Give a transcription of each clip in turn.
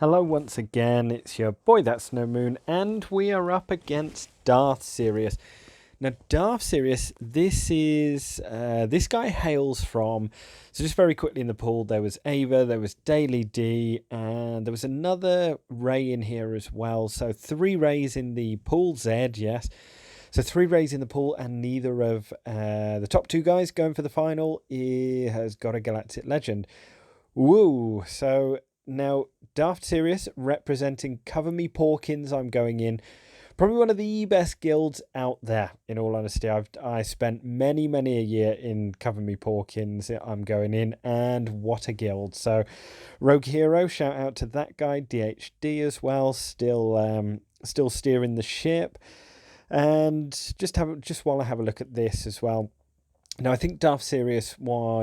Hello once again, it's your boy That's No Moon, and we are up against Daft Serious. Now, Daft Serious, this guy hails from, so just very quickly in the pool, there was Ava, there was Daily D, and there was another Ray in here as well. So 3 Rays in the pool, Zed, yes. So 3 Rays in the pool, and neither of the top 2 guys going for the final has got a Galactic Legend. Woo! So now Daft Serious representing Cover Me Porkins. I'm going in. Probably one of the best guilds out there, in all honesty. I spent many a year in Cover Me Porkins. I'm going in, and what a guild. So Rogue Hero, shout out to that guy. DHD as well, still steering the ship. And just while I have a look at this as well. Now, I think Daft Serious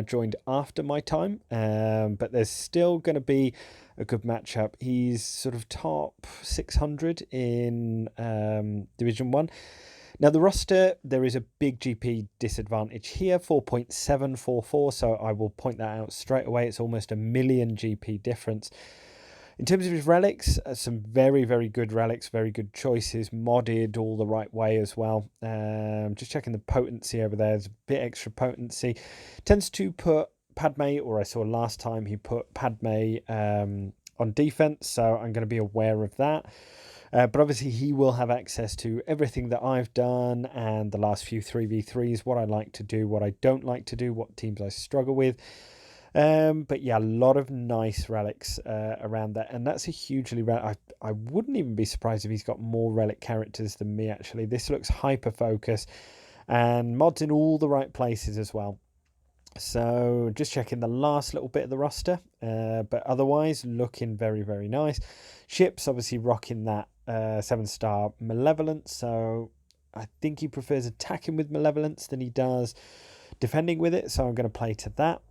joined after my time, but there's still going to be a good matchup. He's sort of top 600 in Division 1. Now, the roster, there is a big GP disadvantage here, 4.744, so I will point that out straight away. It's almost a million GP difference. In terms of his relics, some very good relics, very good choices, modded all the right way as well. Just checking the potency over there. There's a bit extra potency. Tends to put Padme, or I saw last time he put Padme on defense, so I'm going to be aware of that. But obviously he will have access to everything that I've done and the last few 3v3s, what I like to do, what I don't like to do, what teams I struggle with. But yeah, a lot of nice relics around that, and that's a hugely I wouldn't even be surprised if he's got more relic characters than me, actually. This looks hyper focus and mods in all the right places as well. So just checking the last little bit of the roster, but otherwise looking very nice. Ships obviously rocking that 7-star Malevolence, so I think he prefers attacking with Malevolence than he does defending with it, so I'm going to play to that.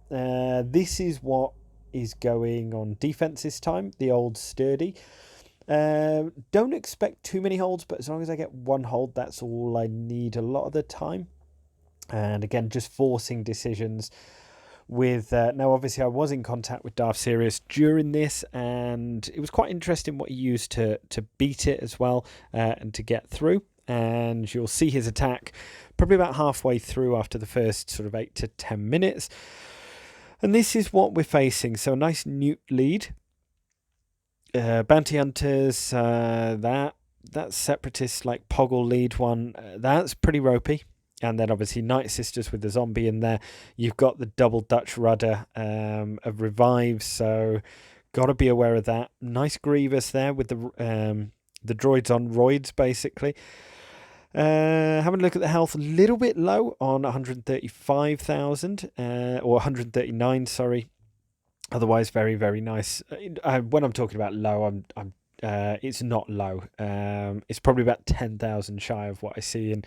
This is what is going on defense this time, the old Sturdy. Don't expect too many holds, but as long as I get 1 hold, that's all I need a lot of the time. And again, just forcing decisions with now obviously I was in contact with Daft Serious during this, and it was quite interesting what he used to beat it as well, and to get through. And you'll see his attack probably about halfway through after the first sort of 8 to 10 minutes. And this is what we're facing. So a nice Newt lead. Bounty Hunters, that Separatist like Poggle lead one, that's pretty ropey. And then obviously Night Sisters with the zombie in there. You've got the double Dutch rudder of revives, so got to be aware of that. Nice Grievous there with the droids on roids, basically. Having a look at the health, a little bit low on 135,000, or 139, sorry. Otherwise, very nice. When I'm talking about low, it's not low. It's probably about 10,000 shy of what I see in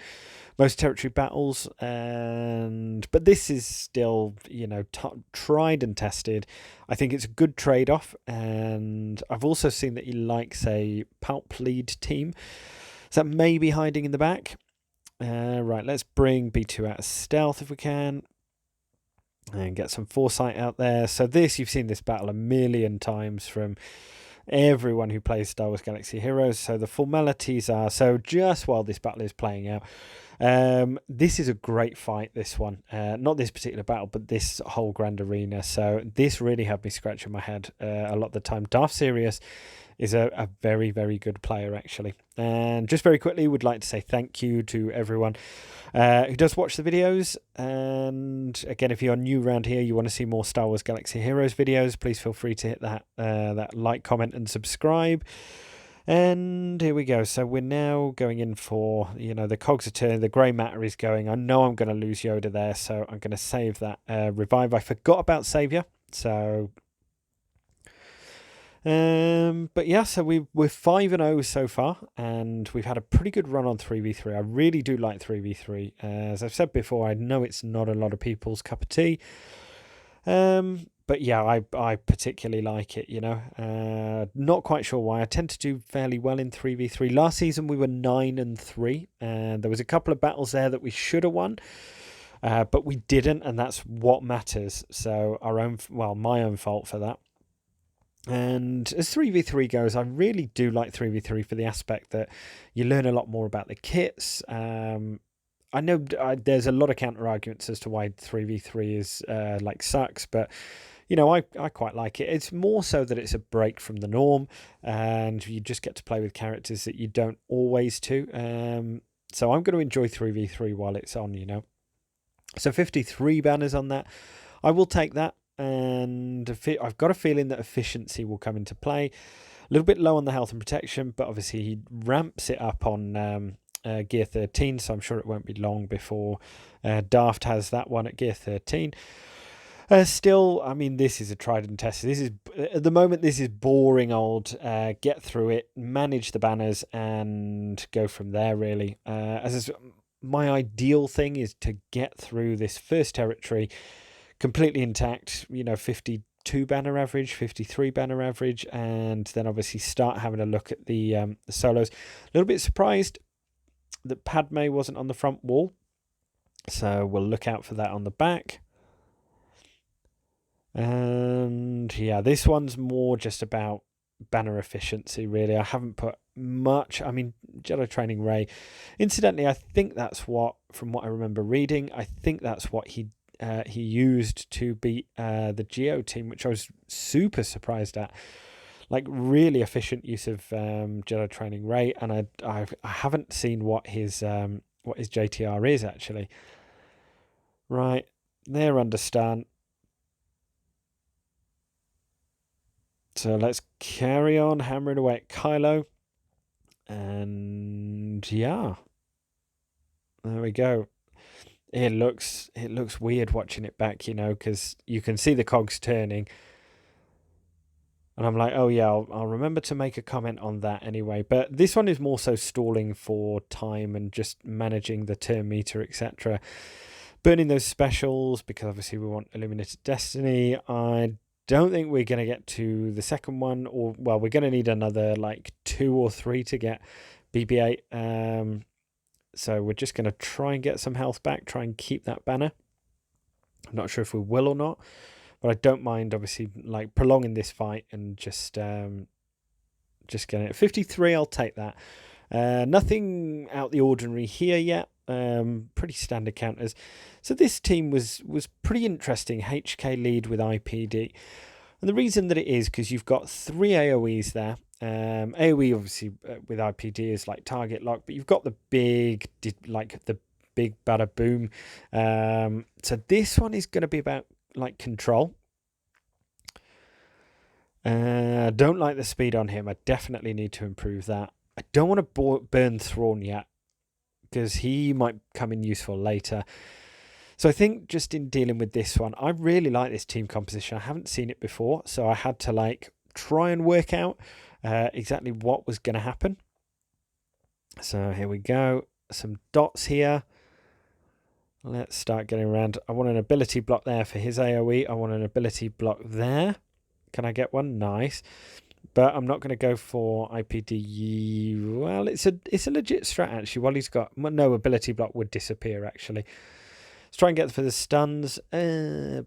most territory battles. But this is still, tried and tested. I think it's a good trade-off, and I've also seen that he likes a Palp lead team. So that may be hiding in the back. Right, let's bring B2 out of stealth if we can. And get some foresight out there. So you've seen this battle a million times from everyone who plays Star Wars Galaxy Heroes. So the formalities are, so just while this battle is playing out, this is a great fight, this one. Not this particular battle, but this whole grand arena. So this really had me scratching my head a lot of the time. Daft Serious is a very good player, actually. And just very quickly, would like to say thank you to everyone who does watch the videos. And again, if you're new around here, you want to see more Star Wars Galaxy Heroes videos, please feel free to hit that like, comment and subscribe. And here we go. So we're now going in for, the cogs are turning, the grey matter is going. I know I'm going to lose Yoda there, so I'm going to save that revive. I forgot about Saviour, so... but yeah, so we're 5-0 so far, and we've had a pretty good run on 3v3. I really do like 3v3. As I've said before, I know it's not a lot of people's cup of tea. But yeah, I particularly like it, Not quite sure why. I tend to do fairly well in 3v3. Last season we were 9-3, and there was a couple of battles there that we should have won. But we didn't, and that's what matters. So my own fault for that. And as 3v3 goes, I really do like 3v3 for the aspect that you learn a lot more about the kits. I know there's a lot of counter arguments as to why 3v3 is like sucks, but you know, I quite like it. It's more so that it's a break from the norm, and you just get to play with characters that you don't always to. So I'm going to enjoy 3v3 while it's on, you know. So 53 banners on that. I will take that, and I've got a feeling that efficiency will come into play. A little bit low on the health and protection, but obviously he ramps it up on gear 13, so I'm sure it won't be long before Daft has that one at gear 13. Still, I mean, this is a tried and tested. This is, at the moment, this is boring old. Get through it, manage the banners, and go from there, really. My ideal thing is to get through this first territory completely intact, you know, 52 banner average, 53 banner average, and then obviously start having a look at the solos. A little bit surprised that Padme wasn't on the front wall, so we'll look out for that on the back. And yeah, this one's more just about banner efficiency, really. I haven't put much. I mean, Jedi Training Ray, incidentally, I think that's what, from what I remember reading, I think that's what he used to beat the Geo team, which I was super surprised at. Like, really efficient use of Jedi Training Ray, and I haven't seen what his JTR is actually. Right, there, understand. So let's carry on hammering away at Kylo. And yeah, there we go. It looks weird watching it back, you know, because you can see the cogs turning. And I'm like, oh yeah, I'll remember to make a comment on that anyway. But this one is more so stalling for time and just managing the turn meter, etc. Burning those specials, because obviously we want Illuminated Destiny. I don't think we're going to get to the second one, or well, we're going to need another like 2 or 3 to get BB-8. So we're just going to try and get some health back, try and keep that banner. I'm not sure if we will or not, but I don't mind obviously like prolonging this fight and just getting it. 53, I'll take that. Nothing out the ordinary here yet. Pretty standard counters. So this team was pretty interesting. HK lead with IPD. And the reason that it is because you've got 3 AoEs there. AoE obviously with IPD is like target lock, but you've got the big bada boom. So this one is going to be about like control. Don't like the speed on him. I definitely need to improve that. I don't want to burn Thrawn yet, because he might come in useful later. So I think just in dealing with this one, I really like this team composition. I haven't seen it before, so I had to like try and work out exactly what was going to happen. So here we go. Some dots here. Let's start getting around. I want an ability block there for his AoE. I want an ability block there. Can I get one? Nice. But I'm not going to go for IPD. Well, it's a legit strat, actually. While he's got... No, ability block would disappear, actually. Let's try and get for the stuns. Right,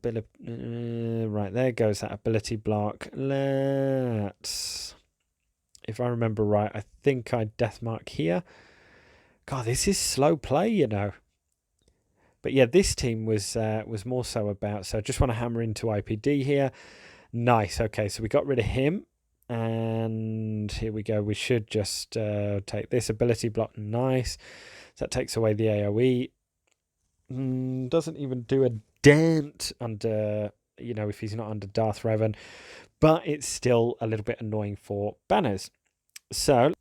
there goes that ability block. Let's... If I remember right, I think I deathmark here. God, this is slow play, you know. But yeah, this team was more so about... So I just want to hammer into IPD here. Nice. Okay, so we got rid of him. And here we go. We should just take this ability block. Nice. So that takes away the AoE. Doesn't even do a dent under, you know, if he's not under Darth Revan. But it's still a little bit annoying for banners. So,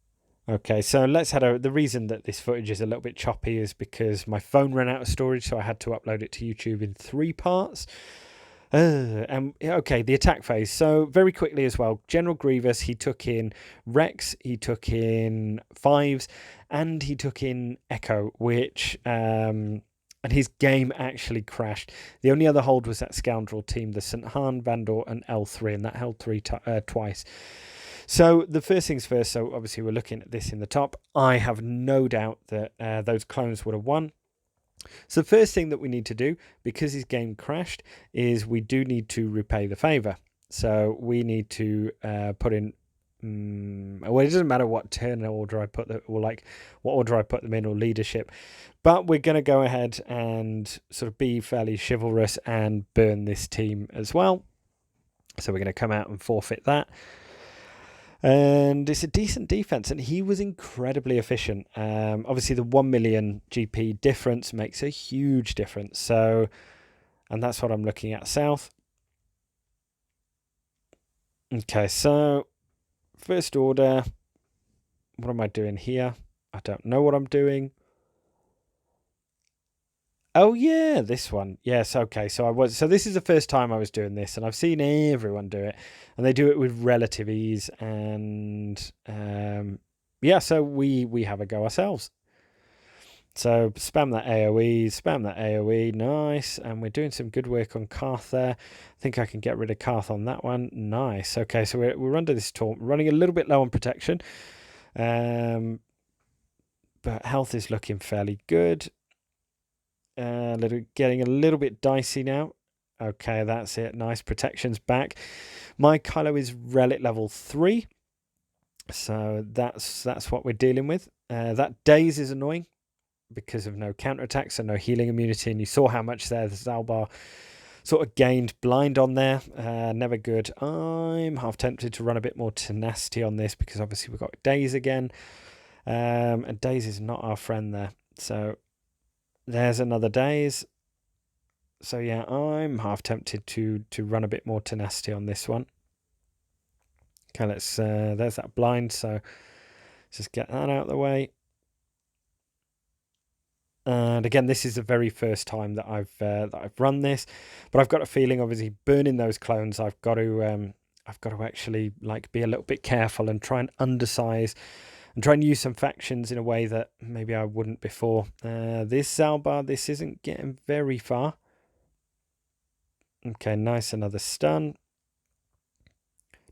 okay, so let's head over. The reason that this footage is a little bit choppy is because my phone ran out of storage, so I had to upload it to YouTube in 3 parts. Okay, the attack phase. So very quickly as well, General Grievous, he took in Rex, he took in Fives, and he took in Echo, which and his game actually crashed. The only other hold was that scoundrel team, the St. Han, Vandor, and L3, and that held twice. So the first things first, so obviously we're looking at this in the top. I have no doubt that those clones would have won. So the first thing that we need to do, because his game crashed, is we do need to repay the favour. So we need to put in. Well, it doesn't matter what turn order I put them, or like what order I put them in, or leadership. But we're going to go ahead and sort of be fairly chivalrous and burn this team as well. So we're going to come out and forfeit that. And it's a decent defense, and he was incredibly efficient. Obviously, the 1 million GP difference makes a huge difference. So, and that's what I'm looking at south. Okay, so first order. What am I doing here? I don't know what I'm doing. Oh yeah, this one. Yes, okay. So this is the first time I was doing this, and I've seen everyone do it, and they do it with relative ease. And yeah, so we have a go ourselves. So spam that AoE, nice. And we're doing some good work on Karth there. I think I can get rid of Karth on that one. Nice. Okay, so we're under this taunt, running a little bit low on protection. But health is looking fairly good. Getting a little bit dicey now. Okay, that's it. Nice. Protection's back. My Kylo is relic level 3. So that's what we're dealing with. That daze is annoying because of no counterattacks and no healing immunity. And you saw how much there the Zalbar sort of gained blind on there. Never good. I'm half tempted to run a bit more tenacity on this because obviously we've got daze again. And daze is not our friend there. So there's another daze. So yeah, I'm half tempted to run a bit more tenacity on this one. Okay, let's there's that blind, so let's just get that out of the way. And again, this is the very first time that I've run this, but I've got a feeling, obviously, burning those clones, I've got to actually like be a little bit careful and try and undersize and try and use some factions in a way that maybe I wouldn't before. This Zalbar, this isn't getting very far. Okay, nice, another stun.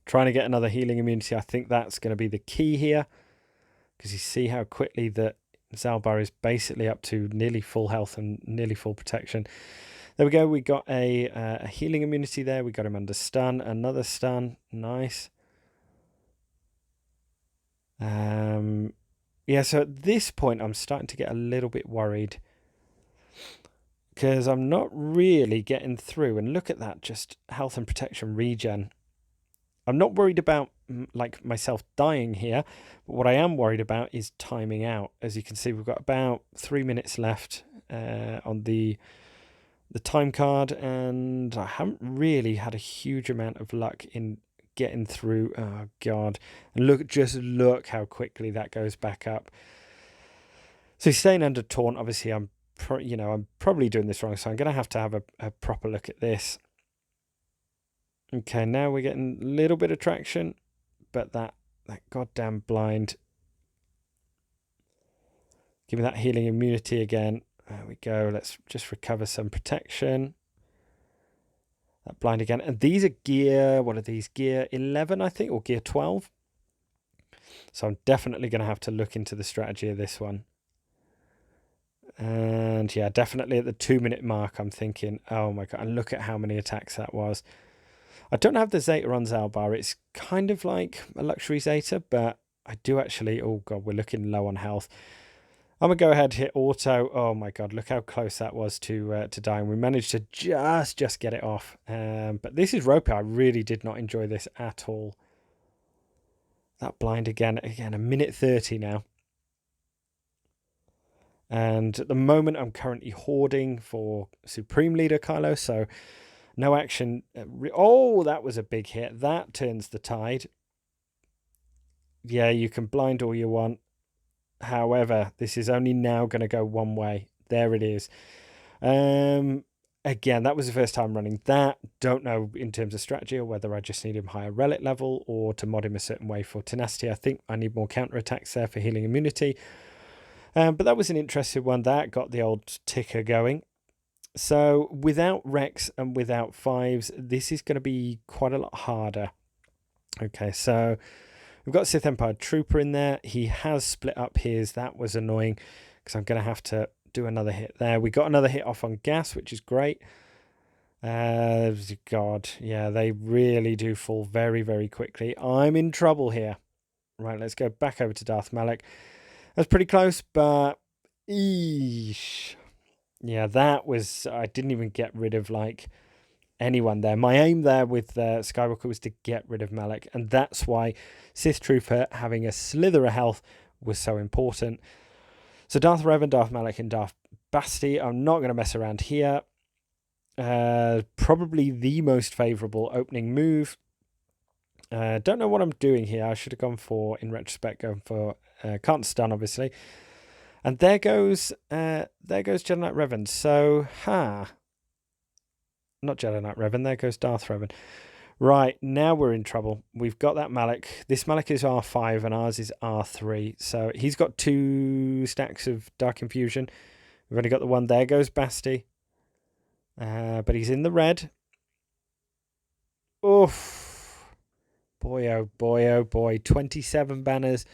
Trying to get another healing immunity. I think that's going to be the key here, because you see how quickly that Zalbar is basically up to nearly full health and nearly full protection. There we go. We got a healing immunity there. We got him under stun. Another stun. Nice. Yeah, so at this point, I'm starting to get a little bit worried because I'm not really getting through. And look at that, just health and protection regen. I'm not worried about like myself dying here, but what I am worried about is timing out. As you can see, we've got about 3 minutes left on the time card, and I haven't really had a huge amount of luck in getting through. Oh god! And look how quickly that goes back up. So staying under taunt, obviously, I'm probably doing this wrong, so I'm going to have a proper look at this. Okay, now we're getting a little bit of traction, but that goddamn blind. Give me that healing immunity again. There we go. Let's just recover some protection. That blind again. And these are gear, what are these? Gear 11, I think, or gear 12. So I'm definitely going to have to look into the strategy of this one. And yeah, definitely at the 2-minute mark, I'm thinking, oh my god, and look at how many attacks that was. I don't have the Zeta on Zalbar. It's kind of like a luxury Zeta, but I do actually... Oh, God, we're looking low on health. I'm going to go ahead and hit auto. Oh, my God, look how close that was to dying. We managed to just get it off. But this is ropey. I really did not enjoy this at all. That blind again, a minute 30 now. And at the moment, I'm currently hoarding for Supreme Leader Kylo, so... No action. Oh, that was a big hit. That turns the tide. Yeah, you can blind all you want. However, this is only now going to go one way. There it is. Again, that was the first time running that. Don't know in terms of strategy or whether I just need him higher relic level or to mod him a certain way for tenacity. I think I need more counterattacks there for healing immunity. But that was an interesting one. That got the old ticker going. So without Rex and without fives, this is going to be quite a lot harder. Okay, so we've got Sith Empire Trooper in there. He has split up his. That was annoying because I'm going to have to do another hit there. We got another hit off on gas, which is great. God, yeah, they really do fall very, very quickly. I'm in trouble here. Right, let's go back over to Darth Malak. That's pretty close, but eesh. Yeah, that was. I didn't even get rid of like anyone there. My aim there with Skywalker was to get rid of Malak, and that's why Sith Trooper having a slither of health was so important. So Darth Revan, Darth Malak, and Darth Basti. I'm not going to mess around here. Probably the most favourable opening move. Don't know what I'm doing here. I should have gone for, in retrospect, going for can't stun, obviously. And there goes Jedi Knight Revan. So, not Jedi Knight Revan. There goes Darth Revan. Right, now we're in trouble. We've got that Malak. This Malak is R5 and ours is R3. So he's got 2 stacks of Dark Infusion. We've only got the one. There goes Basti. But he's in the red. Oof. Boy, oh boy, oh boy. 27 banners.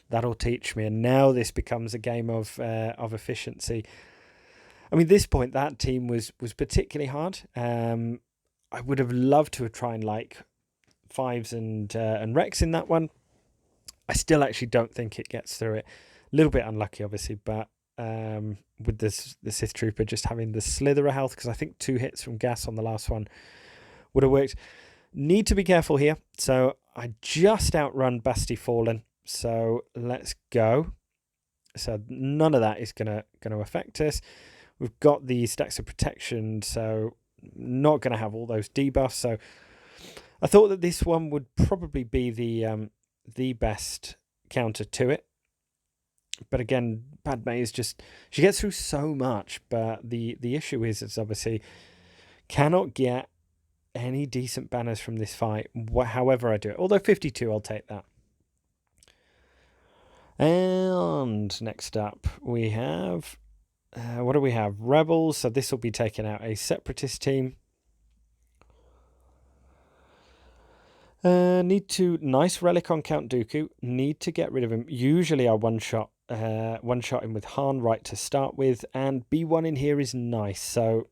That'll teach me. And now this becomes a game of efficiency. I mean, this point, that team was particularly hard. I would have loved to have tried like 5s and Rex in that one. I still actually don't think it gets through it. A little bit unlucky, obviously, but with the Sith Trooper just having the slither of health, because I think 2 hits from gas on the last one would have worked. Need to be careful here. So I just outrun Basti Fallen. So let's go. So none of that is gonna affect us. We've got the stacks of protection, so not going to have all those debuffs. So I thought that this one would probably be the best counter to it. But again, Padme is just, she gets through so much. But the issue is, it's obviously cannot get any decent banners from this fight, however I do it. Although 52, I'll take that. And next up, we have... what do we have? Rebels. So this will be taking out a separatist team. Nice relic on Count Dooku. Need to get rid of him. Usually I one shot him with Han right to start with, and B1 in here is nice. So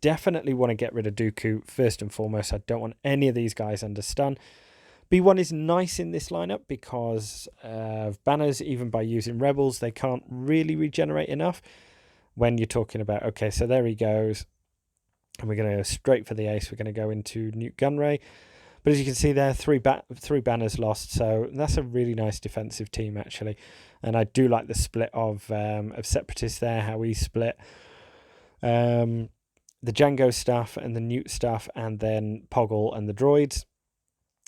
definitely want to get rid of Dooku first and foremost. I don't want any of these guys under stun. B1 is nice in this lineup because of banners. Even by using Rebels, they can't really regenerate enough. When you're talking about, okay, so there he goes, and we're going to go straight for the ace. We're going to go into Newt Gunray. But as you can see there, three banners lost, so that's a really nice defensive team, actually. And I do like the split of Separatists there, how we split the Django stuff and the Newt stuff, and then Poggle and the droids.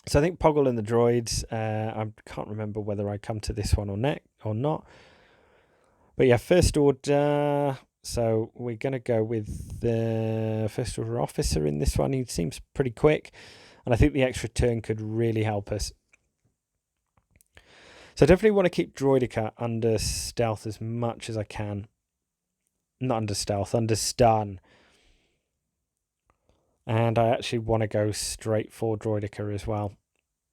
So I think Poggle and the droids, I can't remember whether I come to this one or not. But yeah, First Order. So we're going to go with the First Order officer in this one. He seems pretty quick. And I think the extra turn could really help us. So I definitely want to keep Droidica under stealth as much as I can. Not under stealth, under stun. And I actually want to go straight for Droidica as well.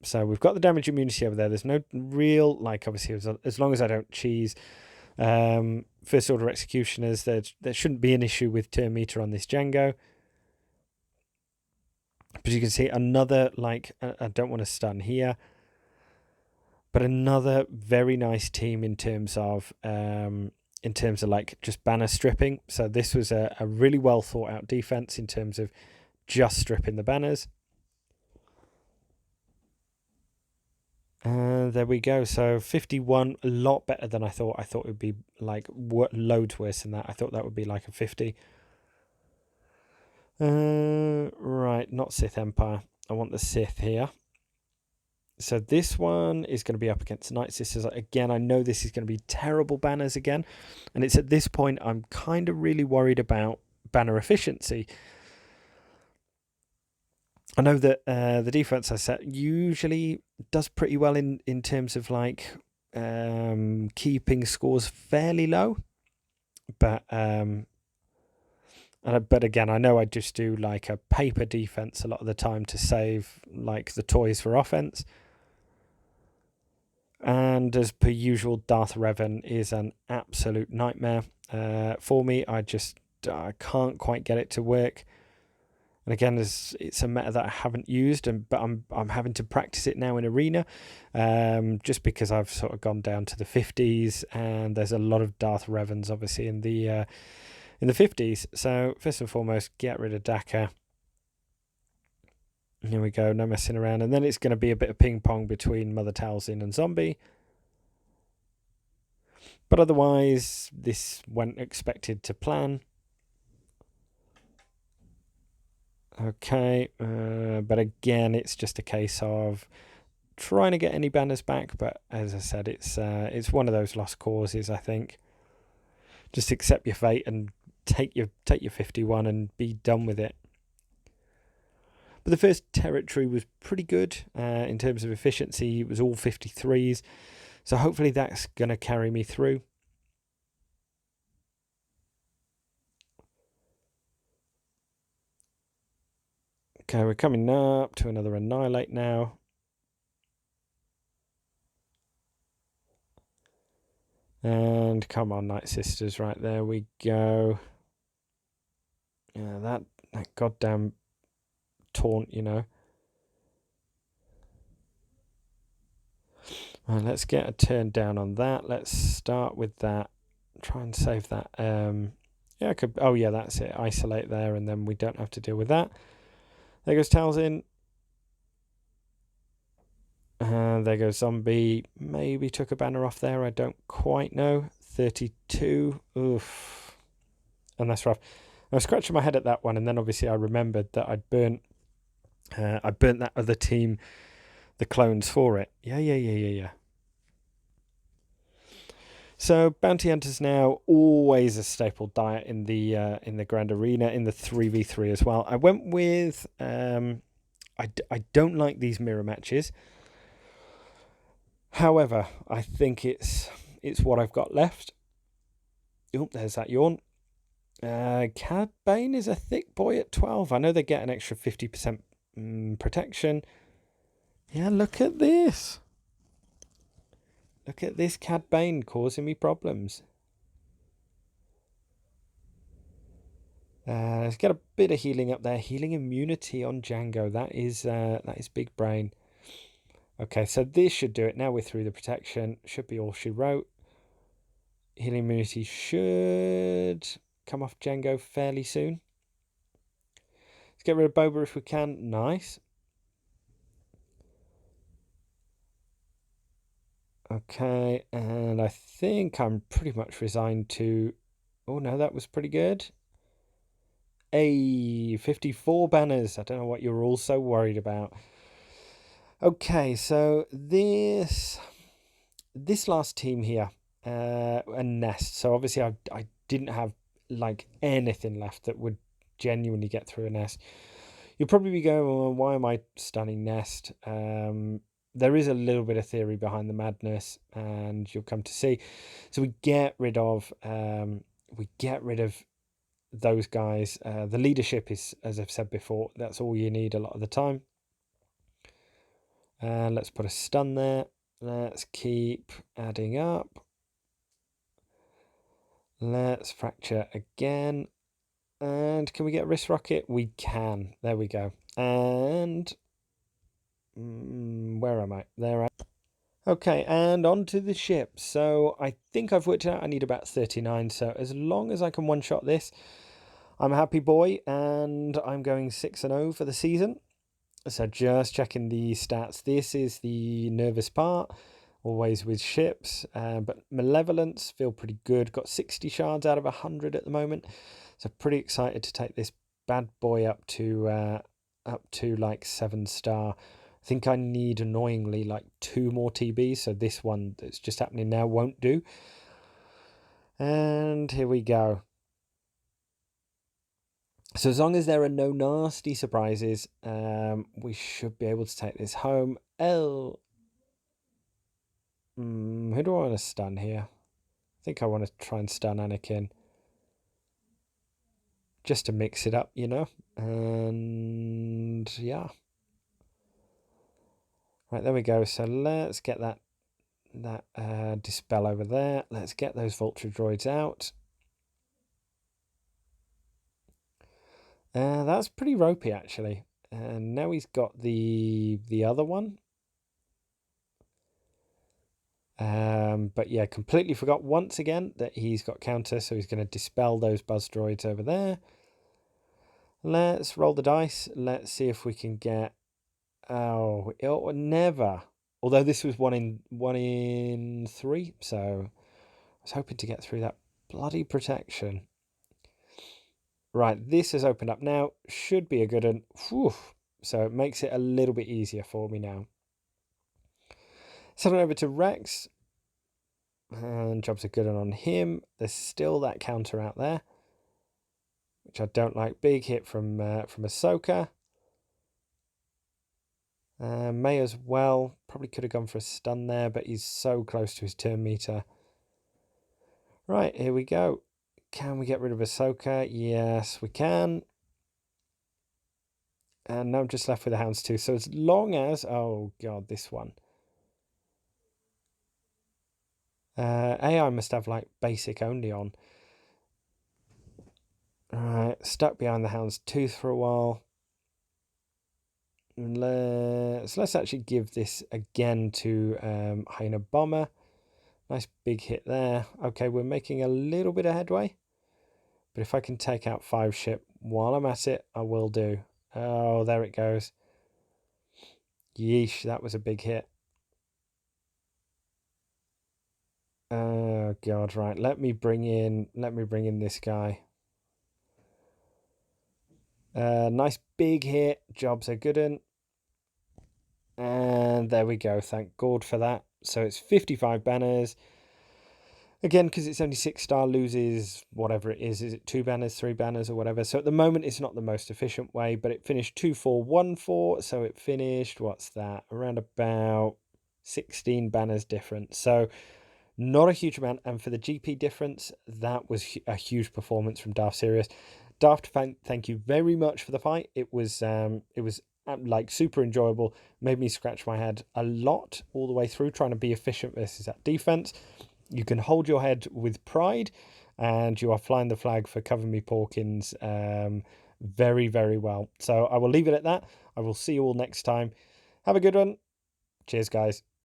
So we've got the damage immunity over there. There's no real, like, obviously, as long as I don't cheese First Order Executioners, there shouldn't be an issue with turn meter on this Django. But you can see another, like, I don't want to stun here, but another very nice team in terms of like just banner stripping. So this was a really well thought out defense in terms of just stripping the banners. And there we go. So 51, a lot better than I thought. I thought it would be like loads worse than that. I thought that would be like a 50. Right, not Sith Empire. I want the Sith here. So this one is going to be up against Night Sisters. Again, I know this is going to be terrible banners again. And it's at this point I'm kind of really worried about banner efficiency. I know that the defense I set usually does pretty well in terms of like keeping scores fairly low. But again, I know I just do like a paper defense a lot of the time to save like the toys for offense. And as per usual, Darth Revan is an absolute nightmare for me. I can't quite get it to work. And again, it's a meta that I haven't used, but I'm having to practice it now in arena, just because I've sort of gone down to the 50s, and there's a lot of Darth Revans obviously in the 50s. So first and foremost, get rid of Daka. Here we go, no messing around, and then it's going to be a bit of ping pong between Mother Talzin and Zombie. But otherwise, this went expected to plan. Okay, but again, it's just a case of trying to get any banners back. But as I said, it's one of those lost causes. I think just accept your fate and take your 51 and be done with it. But the first territory was pretty good in terms of efficiency. It was all 53s, so hopefully that's going to carry me through. Okay, we're coming up to another Annihilate now. And come on, Night Sisters, right, there we go. Yeah, that goddamn taunt, you know. Right, let's get a turn down on that. Let's start with that. Try and save that. Yeah, I could. Oh yeah, that's it. Isolate there, and then we don't have to deal with that. There goes Talzin. There goes Zombie. Maybe took a banner off there. I don't quite know. 32. Oof. And that's rough. I was scratching my head at that one, and then obviously I remembered that I burnt that other team, the clones, for it. Yeah. So bounty hunters now always a staple diet in the Grand Arena, in the 3v3 as well. I went with I don't like these mirror matches. However, I think it's what I've got left. Oh, there's that yawn. Cad Bane is a thick boy at 12. I know they get an extra 50% protection. Yeah, look at this. Look at this Cad Bane causing me problems. Let's get a bit of healing up there. Healing immunity on Django. That is big brain. Okay, so this should do it. Now we're through the protection. Should be all she wrote. Healing immunity should come off Django fairly soon. Let's get rid of Boba if we can. Nice. Okay, and I think I'm pretty much resigned to... Oh no, that was pretty good. 54 banners. I don't know what you're all so worried about. Okay, so this last team here, a nest. So obviously I didn't have like anything left that would genuinely get through a nest. You'll probably be going, well, why am I stunning nest? There is a little bit of theory behind the madness, and you'll come to see. So we get rid of those guys. The leadership is, as I've said before, that's all you need a lot of the time. And let's put a stun there. Let's keep adding up. Let's fracture again. And can we get a wrist rocket? We can. There we go. And where am I? There I am. Okay, and onto the ship. So I think I've worked it out. I need about 39. So as long as I can one-shot this, I'm a happy boy. And I'm going 6-0 for the season. So just checking the stats. This is the nervous part, always with ships. But Malevolence, feel pretty good. Got 60 shards out of 100 at the moment. So pretty excited to take this bad boy up to like 7-star. I think I need, annoyingly, like 2 more TBs. So this one that's just happening now won't do. And here we go. So as long as there are no nasty surprises, we should be able to take this home. Who do I want to stun here? I think I want to try and stun Anakin. Just to mix it up, you know? And yeah. Right, there we go. So let's get that dispel over there. Let's get those Vulture droids out. That's pretty ropey, actually. And now he's got the other one. But yeah, completely forgot once again that he's got counter, so he's going to dispel those buzz droids over there. Let's roll the dice. Let's see if we can get... Oh, it never. Although this was one in 3, so I was hoping to get through that bloody protection. Right, this has opened up now. Should be a good one. Whew. So it makes it a little bit easier for me now. Send it over to Rex. And jobs are good on him. There's still that counter out there, which I don't like. Big hit from Ahsoka. May as well. Probably could have gone for a stun there, but he's so close to his turn meter. Right, here we go. Can we get rid of Ahsoka? Yes, we can. And now I'm just left with the Hounds too. So as long as... Oh, God, this one. AI must have, like, basic only on. Alright, stuck behind the Hound's Tooth for a while. Let's actually give this again to Hyena Bomber. Nice big hit there. Okay, we're making a little bit of headway. But if I can take out 5 ship while I'm at it, I will do. Oh, there it goes. Yeesh, that was a big hit. Oh God, right. Let me bring in this guy. Nice big hit. Jobs are good un. And there we go. Thank God for that. So it's 55 banners. Again, because it's only 6-star, loses whatever it is. Is it 2 banners, 3 banners, or whatever? So at the moment, it's not the most efficient way, but it finished 2-4-1-4. So it finished, what's that? Around about 16 banners difference. So not a huge amount. And for the GP difference, that was a huge performance from Daft Serious. Daft, thank you very much for the fight. It was like super enjoyable. Made me scratch my head a lot all the way through, trying to be efficient versus that defense. You can hold your head with pride, and you are flying the flag for Cover Me Porkins very, very well. So I will leave it at that. I will see you all next time. Have a good one. Cheers, guys.